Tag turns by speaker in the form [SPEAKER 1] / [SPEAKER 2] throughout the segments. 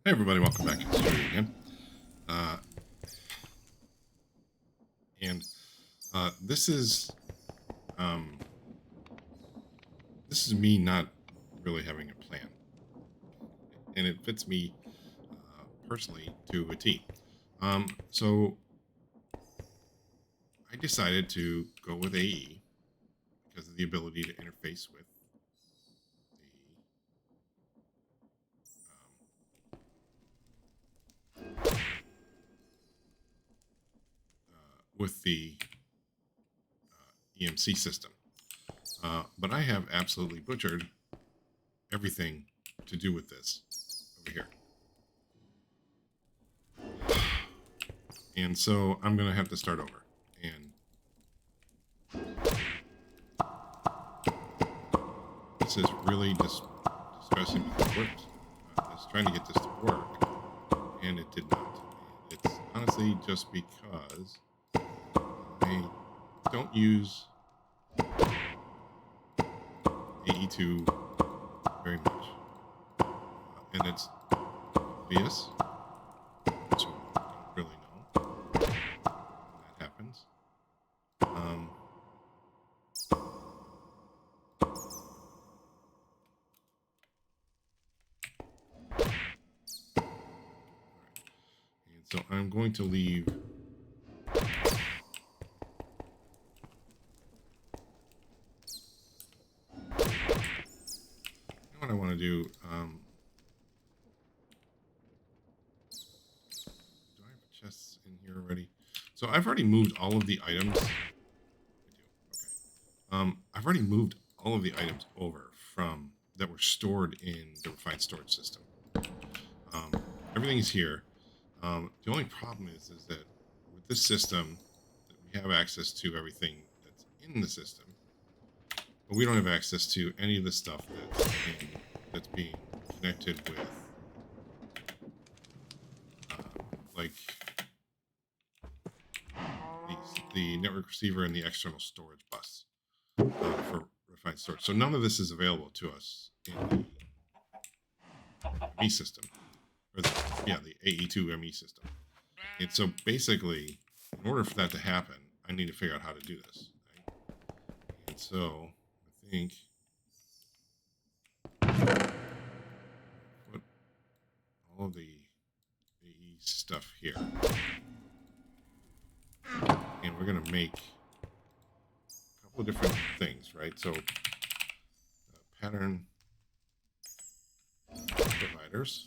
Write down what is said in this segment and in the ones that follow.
[SPEAKER 1] Hey everybody, welcome back. It's Chewy again. Uh, and this is um, me not really having a plan, and it fits me personally to a T. So I decided to go with AE because of the ability to interface the EMC system. But I have absolutely butchered everything to do with this over here. And so I'm going to have to start over. And this is really just distressing because it works. I was trying to get this to work, and it did not. And it's honestly just because I don't use AE2 very much. And it's obvious, so I don't really know when that happens. And so I'm going to leave what I want to do. Do I have chests in here already? So I've already moved all of the items. I do. Okay. I've already moved all of the items over from that were stored in the refined storage system. Everything's here. The only problem is that with this system, that we have access to everything that's in the system, but we don't have access to any of the stuff that's being connected with, like the network receiver and the external storage bus for refined storage. So none of this is available to us in the ME system, or the AE2 ME system. And so basically, in order for that to happen, I need to figure out how to do this. Right? And so I think put all of the AE stuff here. And we're going to make a couple of different things, right? So pattern providers.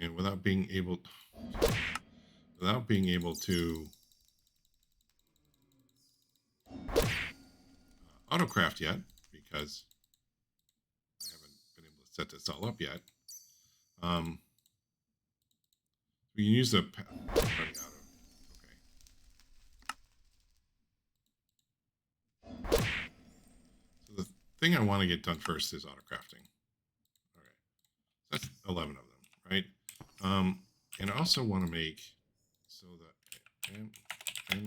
[SPEAKER 1] And without being able to autocraft yet, because I haven't been able to set this all up yet. We can use the okay. So the thing I want to get done first is autocrafting. Okay, that's 11 of them, right? And I also want to make so the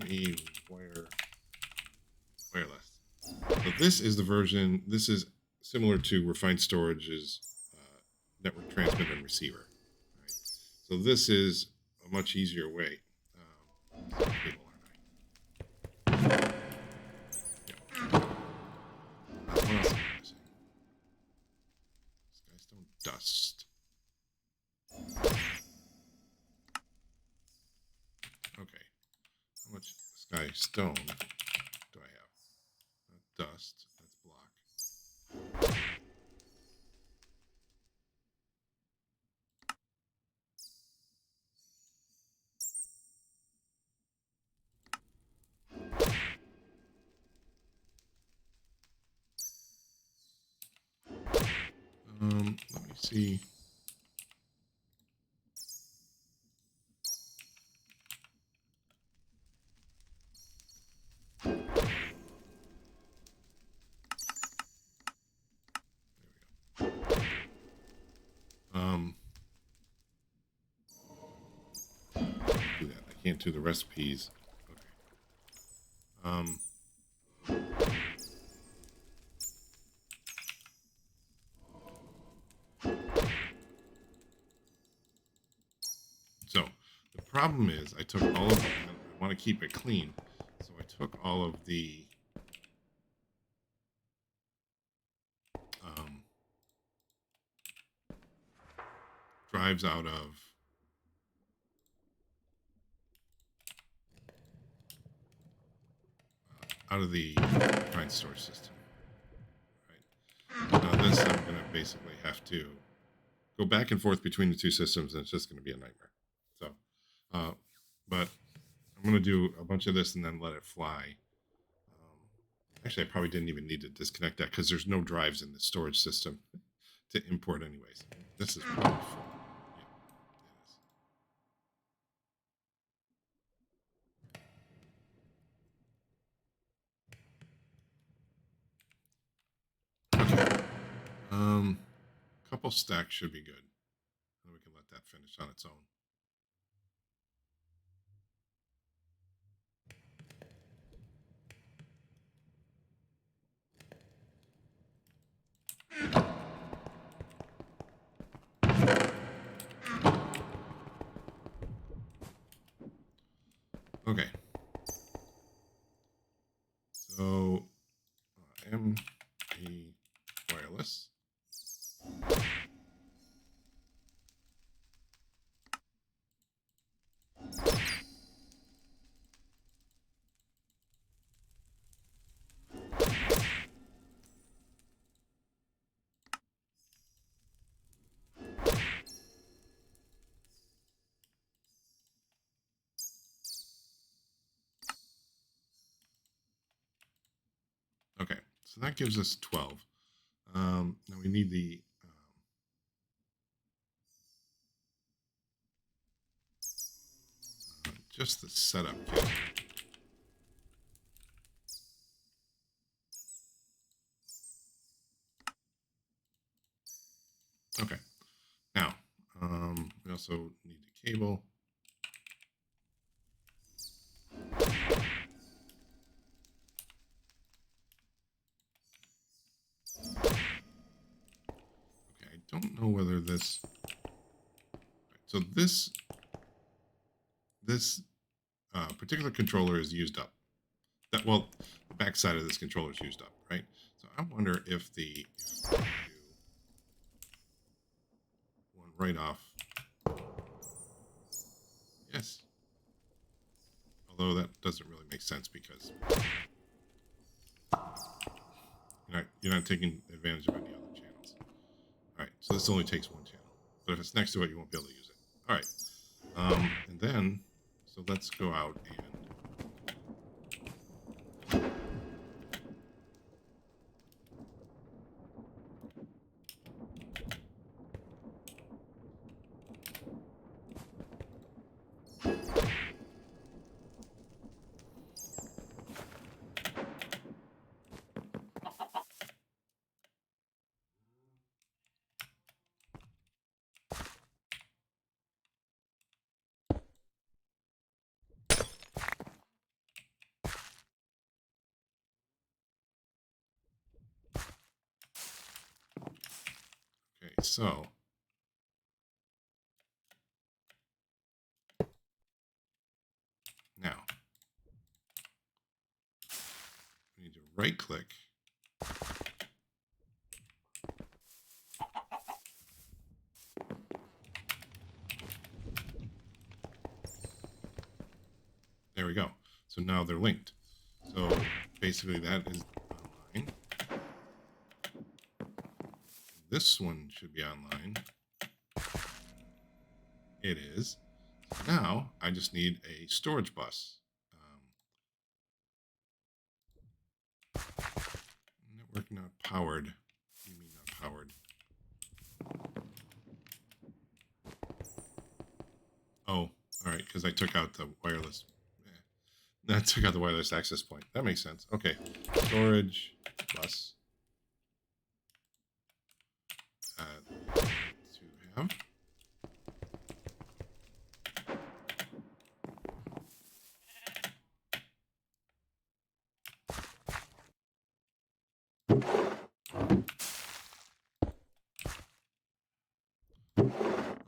[SPEAKER 1] ME wireless. So this is the version. This is similar to Refined Storage's network transmitter and receiver. Right? So this is a much easier way. Cable, aren't I? Yeah. What else am I missing? Skystone dust. Okay. How much skystone do I have? Dust. That's block. Let me see. There we go. Do that. I can't do the recipes. Okay. So the problem is I took all of, I want to keep it clean. So I took all of the drives out of the refined storage system. Right. Now this I'm going to basically have to go back and forth between the two systems, and it's just going to be a nightmare. So, but I'm going to do a bunch of this and then let it fly. Actually, I probably didn't even need to disconnect that because there's no drives in the storage system to import anyways. This is probably full. Yeah, it is. Okay. Couple stacks should be good. And we can let that finish on its own. Okay. So ME wireless. Okay, so that gives us 12. Now we need the just the setup kit. Okay, now we also need the cable. Okay, I don't know whether this. So this particular controller is used up. The backside of this controller is used up, right? So I wonder if the one right off. Yes. Although that doesn't really make sense because you're not taking advantage of any other channels. All right, so this only takes one channel, but if it's next to it, you won't be able to use it. All right, and then so let's go out and. Okay, so now we need to right click. There we go. So now they're linked. So basically that is online. This one should be online. It is. Now I just need a storage bus. Network not powered. What do you mean not powered? Oh, all right, because I took out the wireless. I took out the wireless access point. That makes sense. Okay, storage bus. To have.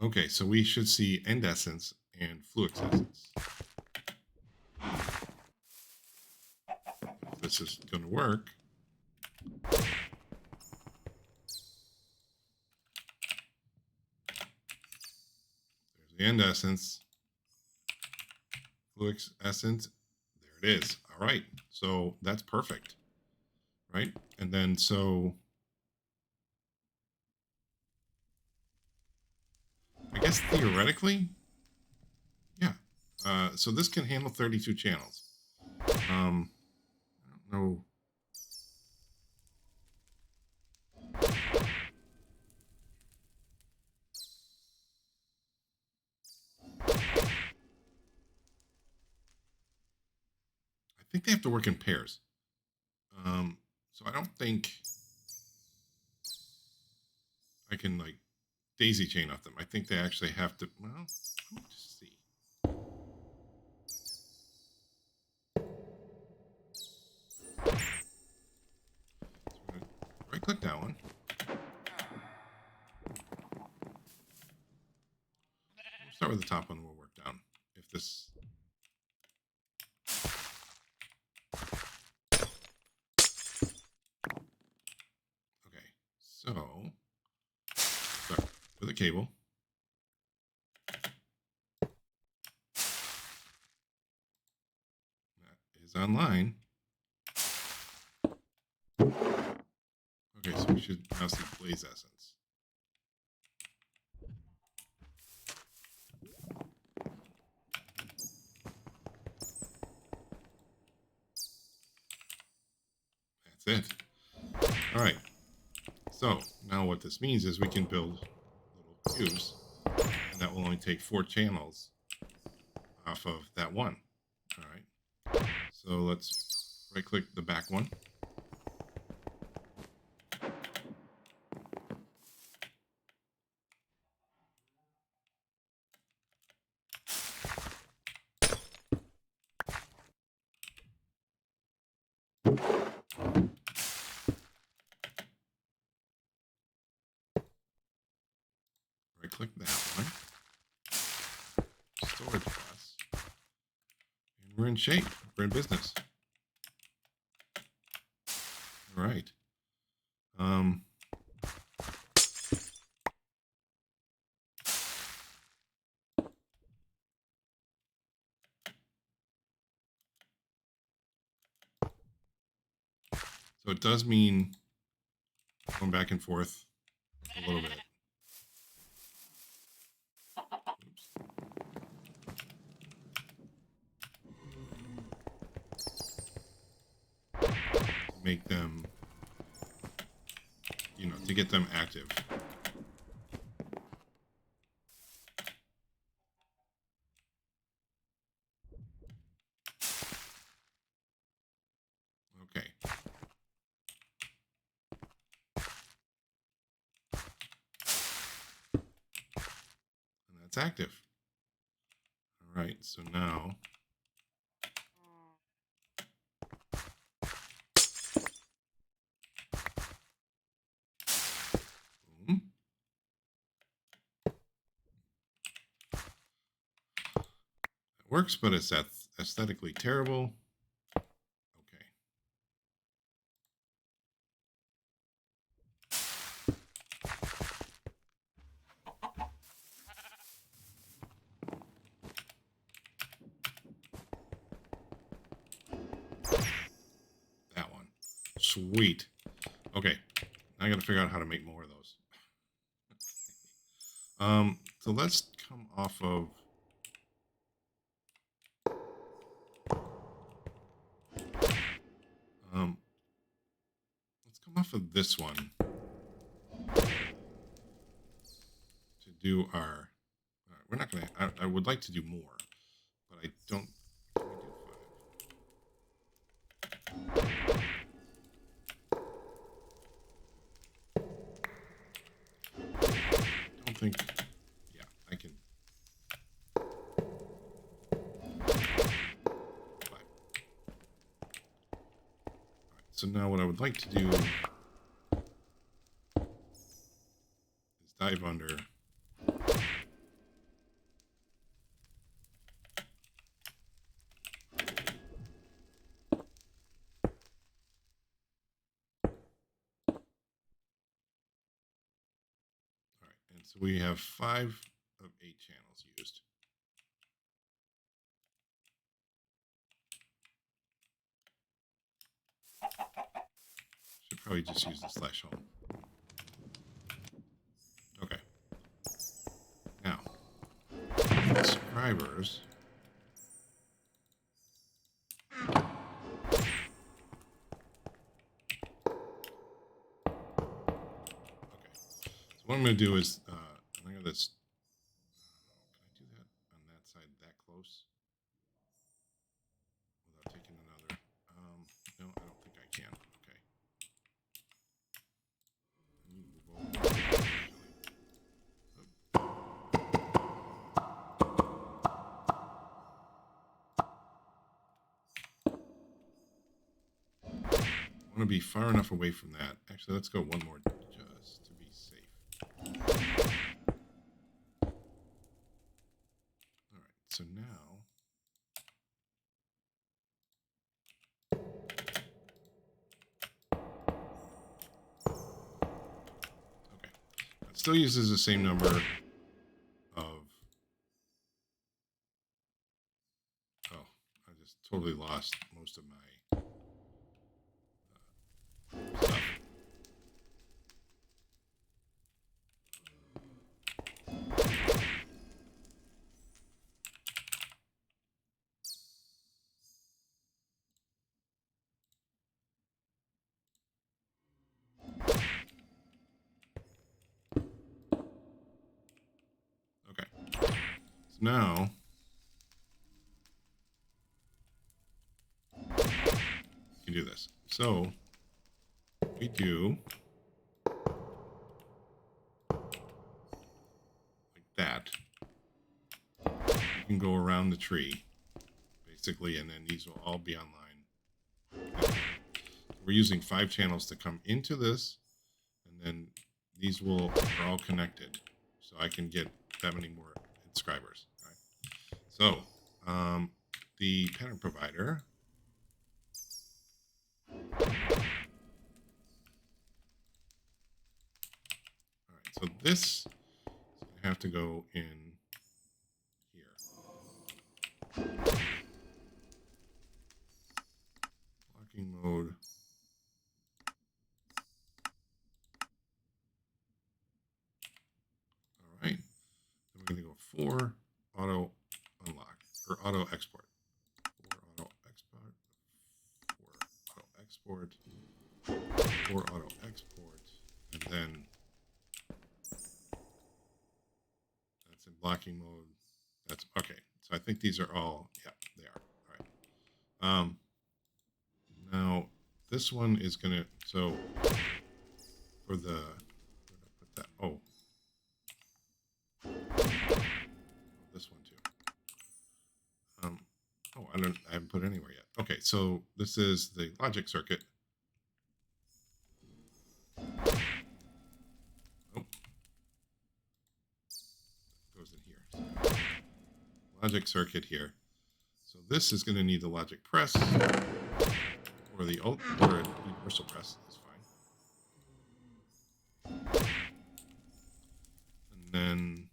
[SPEAKER 1] Okay, so we should see end essence and fluix essence. If this is going to work. There's the end essence. Fluix essence. There it is. All right. So that's perfect. Right? And then so I guess theoretically, yeah. So this can handle 32 channels. I don't know. I think they have to work in pairs. So I don't think I can like daisy chain off them. I think they actually have to. Well, let me just see. So right click that one. We'll start with the top one. We'll work down. If this. Okay, so start with a cable. That is online. Okay, so we should now see blaze essence. That's it. All right. So now what this means is we can build little cubes, and that will only take 4 channels off of that one. All right. So let's right click the back one. Right click that one. Storage bus. And we're in shape. We're in business. All right. So it does mean going back and forth a little bit. Make them, to get them active. Okay. And that's active. All right, so now boom. That works, but it's aesthetically terrible. Okay. That one. Sweet. Okay. Now I got to figure out how to make more of those. So let's come off of let's come off of this one to do our. We're not gonna. I would like to do more, but I don't. Can we do 5? I don't think. now what I would like to do is dive under. And so we have 5 of 8 channels used. Should probably just use the /home. Okay. Now, subscribers. Okay. So what I'm going to do is, I'm going to this. Can I do that on that side that close without taking another? No, I don't think I can. Okay. I want to be far enough away from that. Actually, let's go one more just to be safe. All right, so now okay, it still uses the same number of. Oh, I just totally lost most of my stuff. Okay, so now you can do this. So we do like that. You can go around the tree, basically, and then these will all be online. We're using 5 channels to come into this, and then these are all connected, so I can get that many more subscribers. Right? So the pattern provider. All right, so this is going to have to go in here. Blocking mode. All right. Then we're going to go 4 auto unlock or auto export. 4 auto export. 4 auto export. 4 auto export. And then that's in blocking mode. That's okay. So I think these are all, yeah, they are. All right. Now this one is going to, so for the, where did I put that? Oh, this one too. Oh, I haven't put it anywhere yet. Okay, so this is the logic circuit. Oh, goes in here. Logic circuit here. So this is going to need the logic press, or the universal press is fine. And then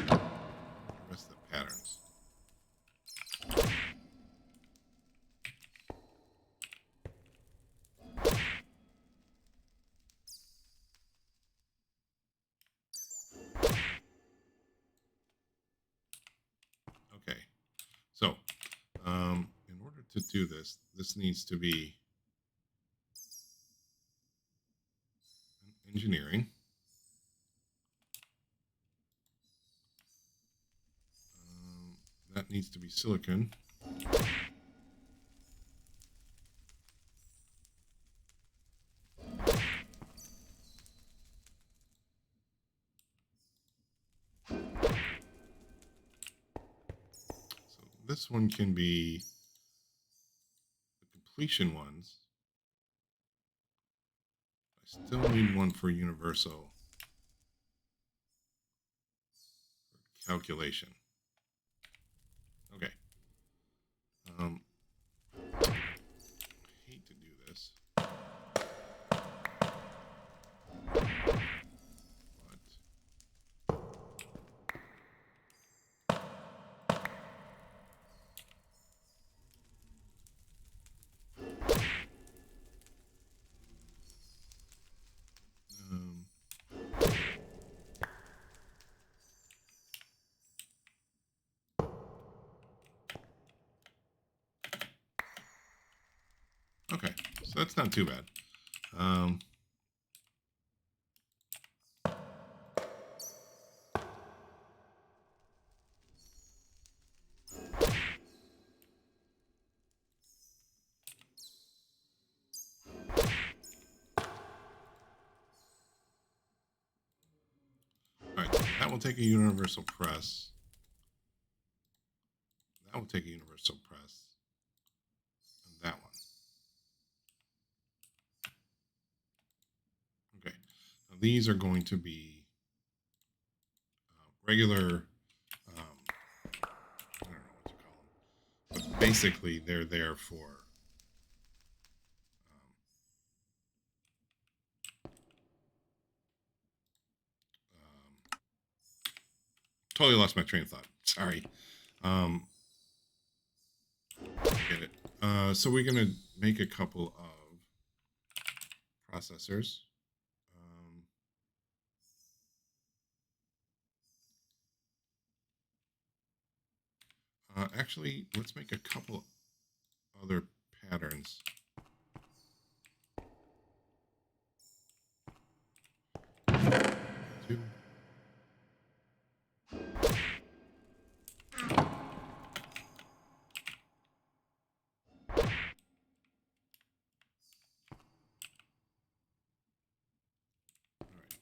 [SPEAKER 1] the rest of the patterns. Okay, so in order to do this, this needs to be engineering. That needs to be silicon. this one can be the completion ones. I still need one for universal calculation. Okay. I hate to do this, okay, so that's not too bad. All right, so that will take a universal press. That will take a universal press. And that one. Okay, now these are going to be regular, I don't know what to call them, but basically they're there for totally lost my train of thought. Sorry. Get it. So we're going to make a couple of processors. Actually, let's make a couple other patterns. Two.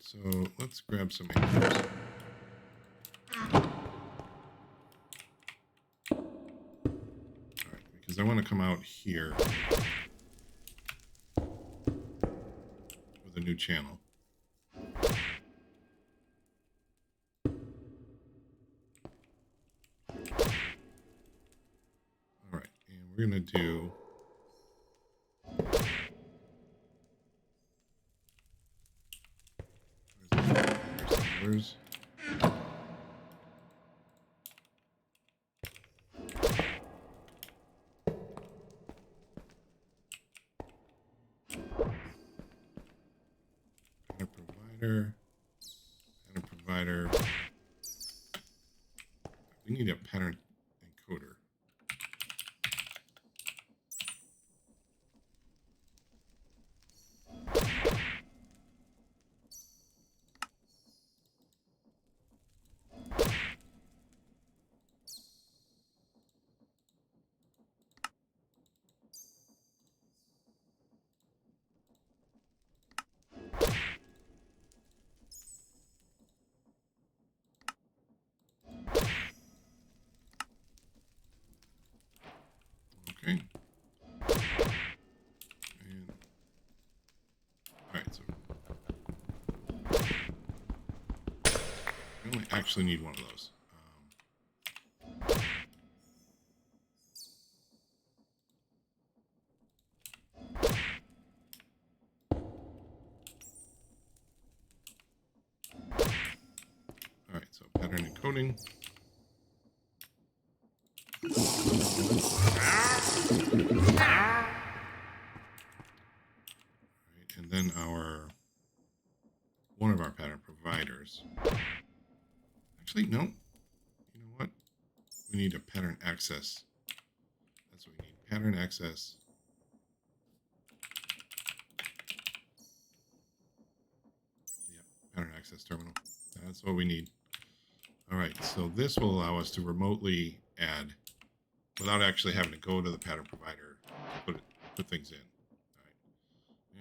[SPEAKER 1] So let's grab some anchors. All right, because I want to come out here with a new channel. All right, and we're going to do where's provider and a provider. We need a pattern encoder. Okay. And, all right, so we only actually need one of those. All right, so pattern encoding. And then one of our pattern providers. Actually, no. You know what? We need a pattern access. That's what we need. Pattern access. Yeah, pattern access terminal. That's what we need. All right, so this will allow us to remotely add without actually having to go to the pattern provider to put things in. All right.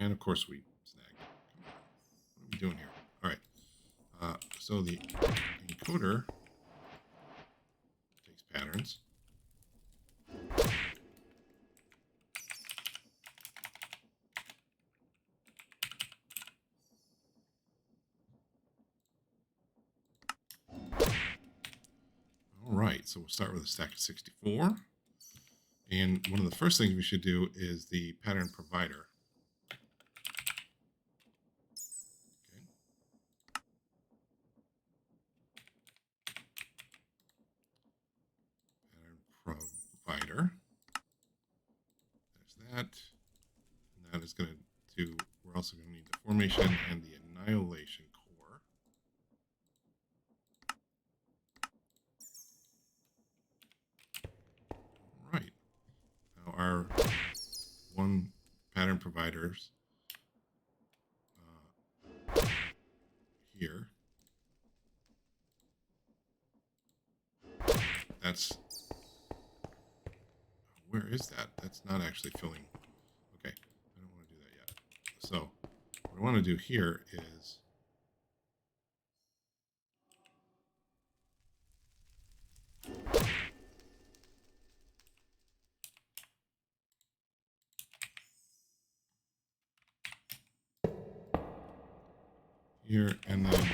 [SPEAKER 1] And of course we snagged. What are we doing here? All right. So the encoder takes patterns. right, so we'll start with a stack of 64. And one of the first things we should do is the pattern provider. Okay. Pattern provider. There's that. And that is going to do, we're also going to need the formation and the annihilation core. All right. Now our one pattern providers here. That's, where is that? That's not actually filling. Okay, I don't want to do that yet. So what I want to do here is here, and then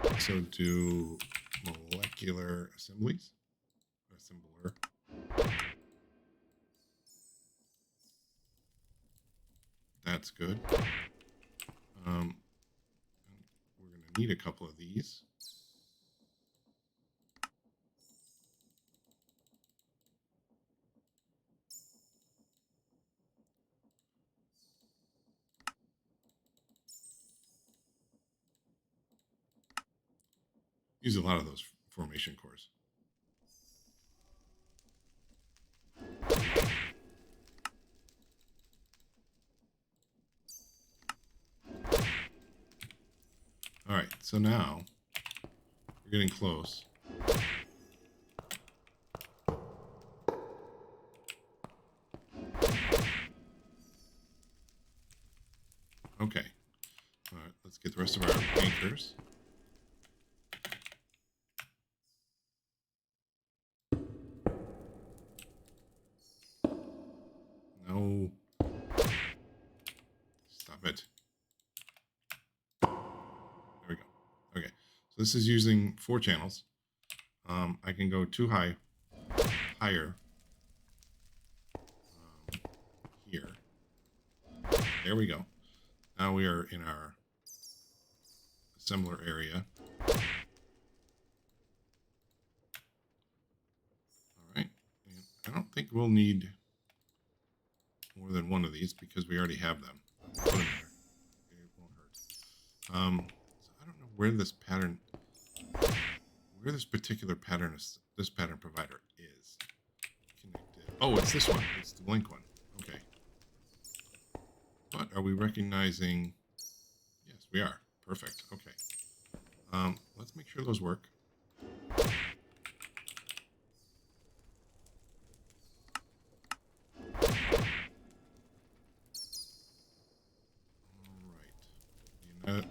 [SPEAKER 1] also do molecular assemblies, assembler. That's good. We're going to need a couple of these. Use a lot of those formation cores. All right, so now we're getting close. Okay. All right, let's get the rest of our anchors. No. Stop it. There we go. Okay. So this is using 4 channels. I can go higher. Here. There we go. Now we are in our assembler area. All right. And I don't think we'll need more than one of these because we already have them. Put them there. Okay, it won't hurt. So I don't know where this particular pattern is, this pattern provider is connected. Oh, it's this one. It's the blink one. Okay. But are we recognizing? Yes, we are. Perfect. Okay. Let's make sure those work. All right.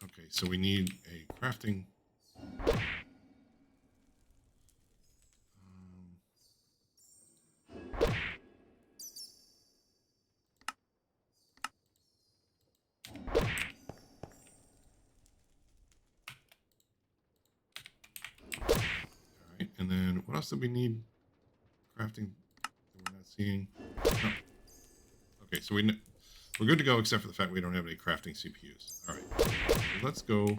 [SPEAKER 1] Okay, so we need a crafting. All right, and then what else do we need? Crafting that we're not seeing. No. Okay, so we're good to go except for the fact we don't have any crafting CPUs. All right, so let's go.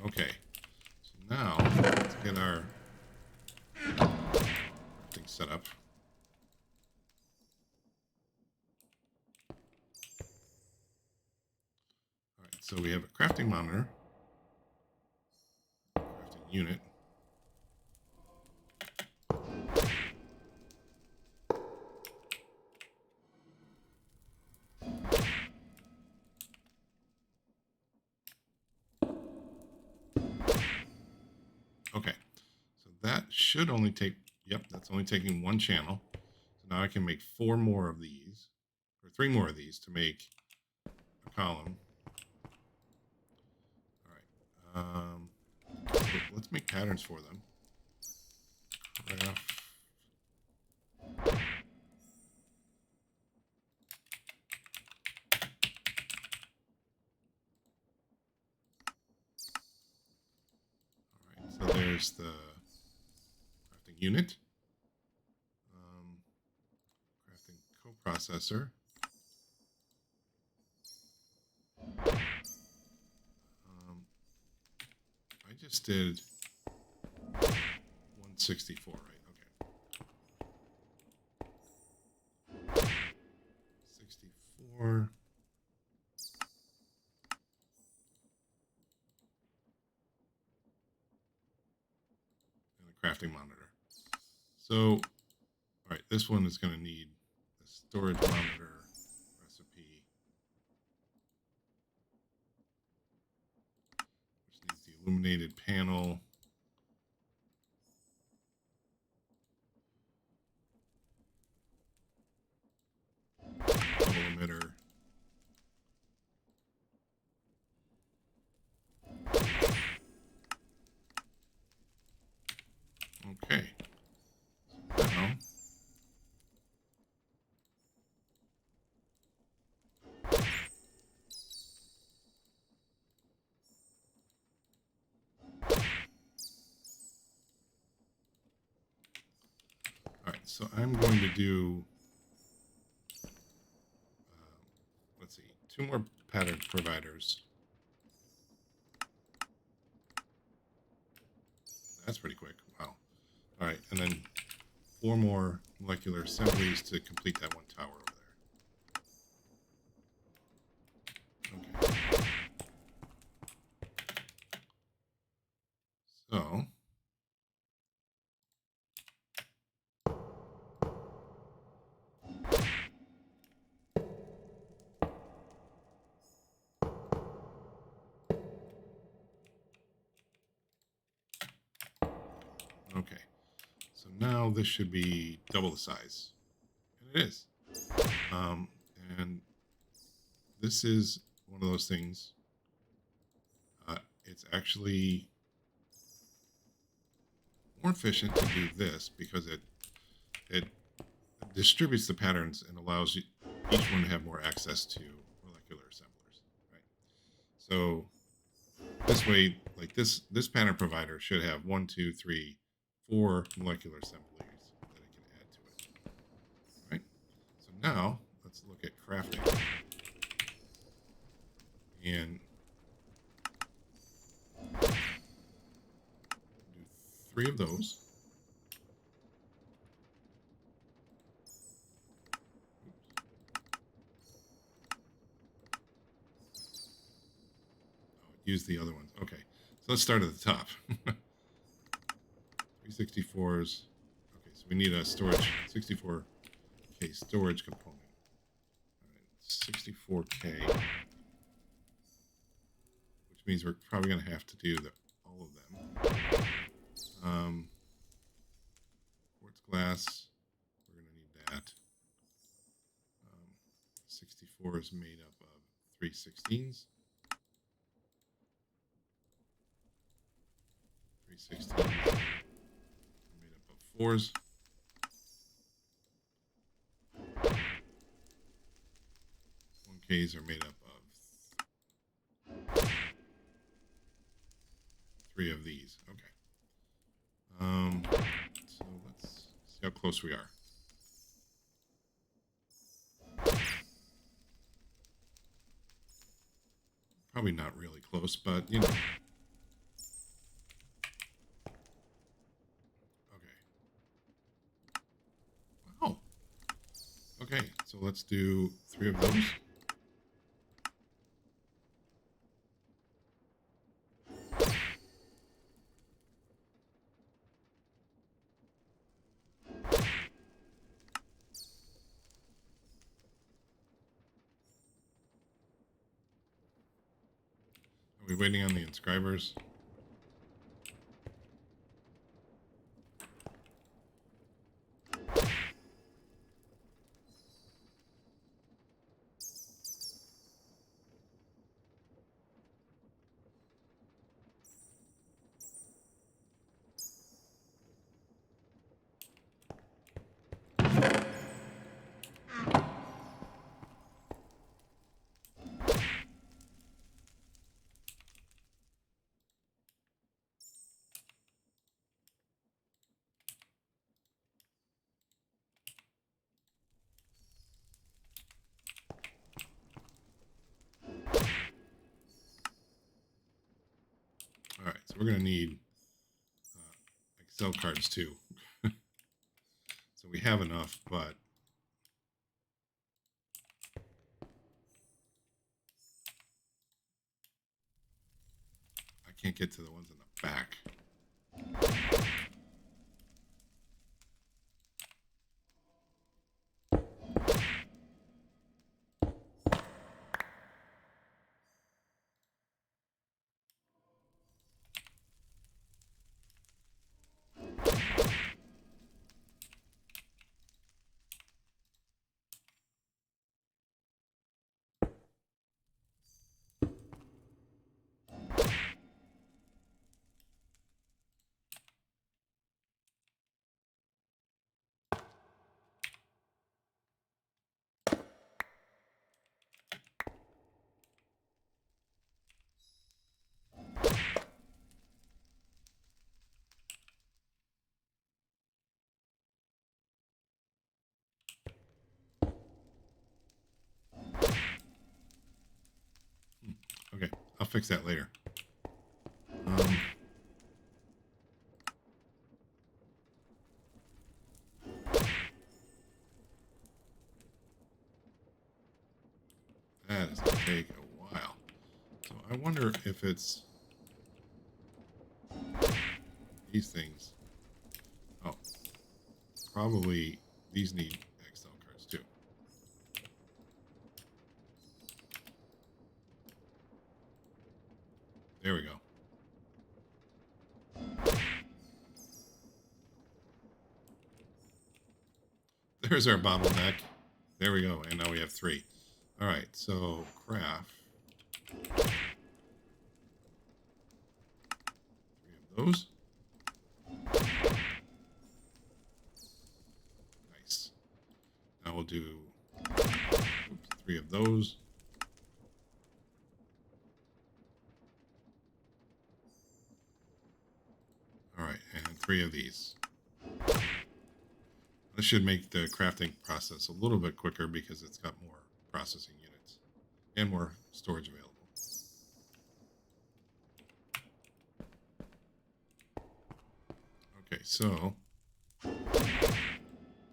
[SPEAKER 1] Okay, so now let's get our thing set up. All right, so we have a crafting monitor, crafting unit. that should only take, yep, that's only taking one channel. So now I can make 4 more of these, or 3 more of these to make a column. All right. So let's make patterns for them. Craft. All right. So there's the crafting unit. Crafting coprocessor. I just did 164, right? Okay. 64. And a crafting monitor. So, all right, this one is going to need a storage monitor recipe, which needs the illuminated panel. Double emitter. Okay. Now, all right, so I'm going to do, let's see, 2 more pattern providers. That's pretty quick. Wow. All right, and then 4 more molecular assemblies to complete that one tower over there. Okay. So, okay. So now this should be double the size. And it is. And this is one of those things. It's actually more efficient to do this because it distributes the patterns and allows each one to have more access to molecular assemblers, right? So this way, like this pattern provider should have 1, 2, 3, 4 molecular assemblies that it can add to it, right? So now let's look at crafting and do 3 of those. Use the other ones. Okay, so let's start at the top. 364s. Okay, so we need a storage 64K storage component. All right, 64K, which means we're probably going to have to do all of them. Quartz glass, we're going to need that. 64 is made up of 316s. 316s made up of 4s. 1Ks are made up of 3 of these. Okay. So let's see how close we are. Probably not really close, but you know. Okay. Wow. Okay, so let's do 3 of those. Are we waiting on the inscribers? So we're going to need Excel cards too. So we have enough, but I can't get to the ones in the back. Okay, I'll fix that later. That is going to take a while. So I wonder if it's these things. Oh, probably these need Excel cards too. There we go. There's our bottleneck. There we go. And now we have 3. All right, so craft 3 of those. Nice. Now we'll do 3 of those. All right, and 3 of these. This should make the crafting process a little bit quicker because it's got more processing units and more storage available. Okay, so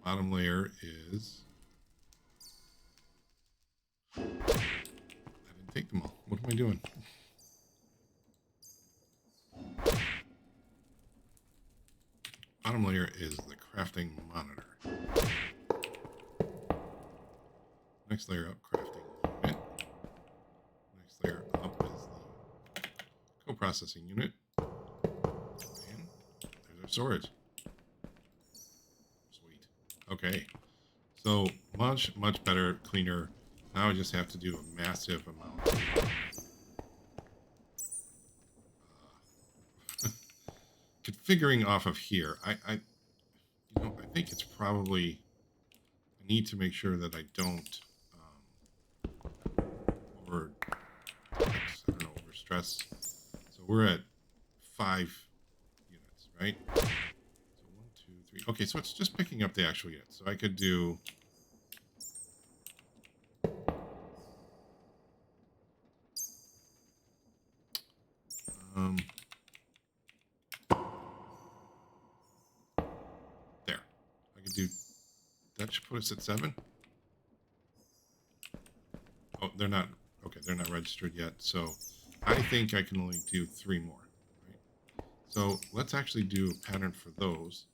[SPEAKER 1] bottom layer is... I didn't take them all. What am I doing? Bottom layer is the crafting monitor. Next layer up, crafting unit. Next layer up is the co-processing unit. And there's our storage. Sweet. Okay. So much better, cleaner. Now I just have to do a massive amount. Configuring off of here. I think it's probably... I need to make sure that I don't overstress. So we're at 5 units, right? So 1, 2, 3. Okay, so it's just picking up the actual units. So I could do... there. I could do... That should put us at 7. Oh, they're not... Okay, they're not registered yet. So I think I can only do 3 more. Right? So let's actually do a pattern for those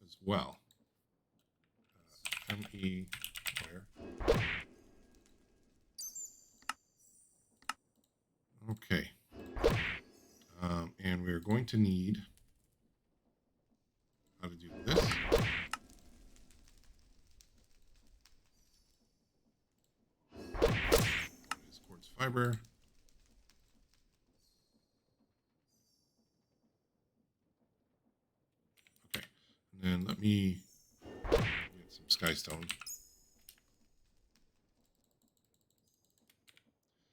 [SPEAKER 1] as well. ME square. Okay. And we're going to need how to do this. Is quartz fiber. Okay. And then let me get some skystone.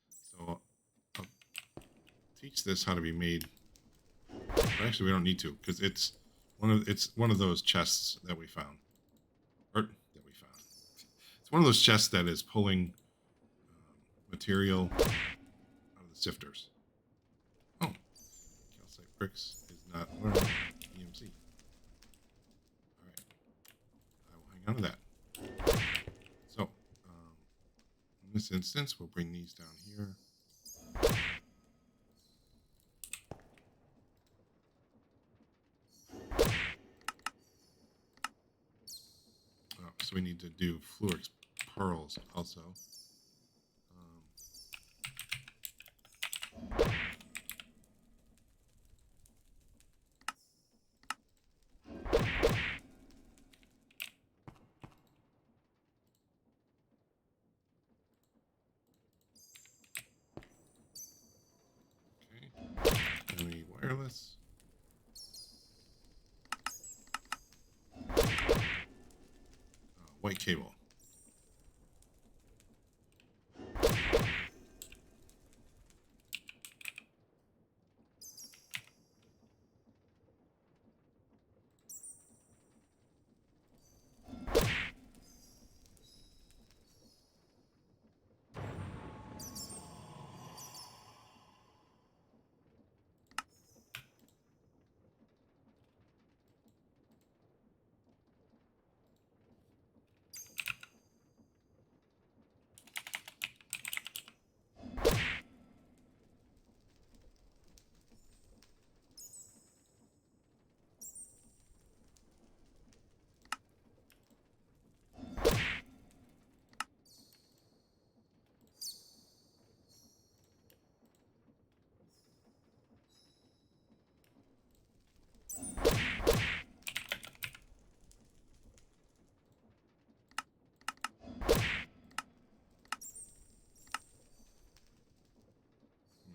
[SPEAKER 1] So I'll teach this how to be made. But actually, we don't need to because it's one of those chests that we found. It's one of those chests that is pulling material out of the sifters. Oh, site bricks is not learning EMC. All right, I will hang on to that. So in this instance, we'll bring these down here. So we need to do fluorix pearls also. Okay, and we need wireless. White cable.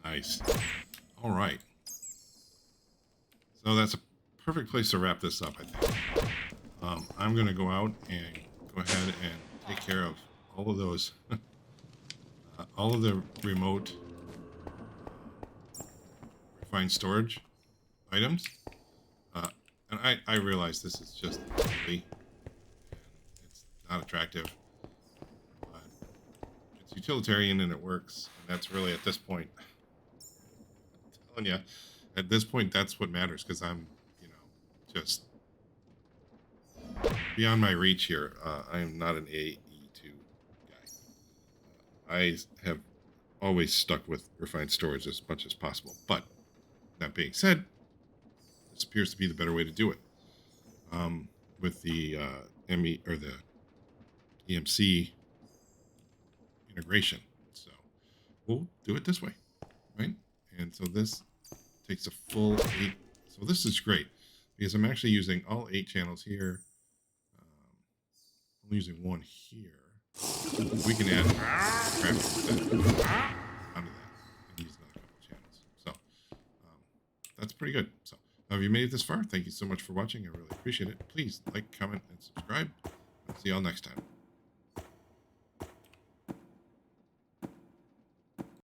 [SPEAKER 1] Nice. All right. So that's a perfect place to wrap this up, I think. I'm going to go out and go ahead and take care of all of those, all of the remote refined storage items. And I realize this is just ugly and it's not attractive, but it's utilitarian and it works. And that's really at this point, I'm telling you, at this point, that's what matters because I'm, just beyond my reach here. I am not an AE2 guy. I have always stuck with refined storage as much as possible. But that being said, this appears to be the better way to do it. With the ME or the EMC integration. So we'll do it this way, right? And so this takes a full 8. So this is great because I'm actually using all 8 channels here. I'm using 1 here. We can add traffic onto that and use another couple channels. So that's pretty good. So if you made it this far, thank you so much for watching. I really appreciate it. Please like, comment, and subscribe. I'll see y'all next time.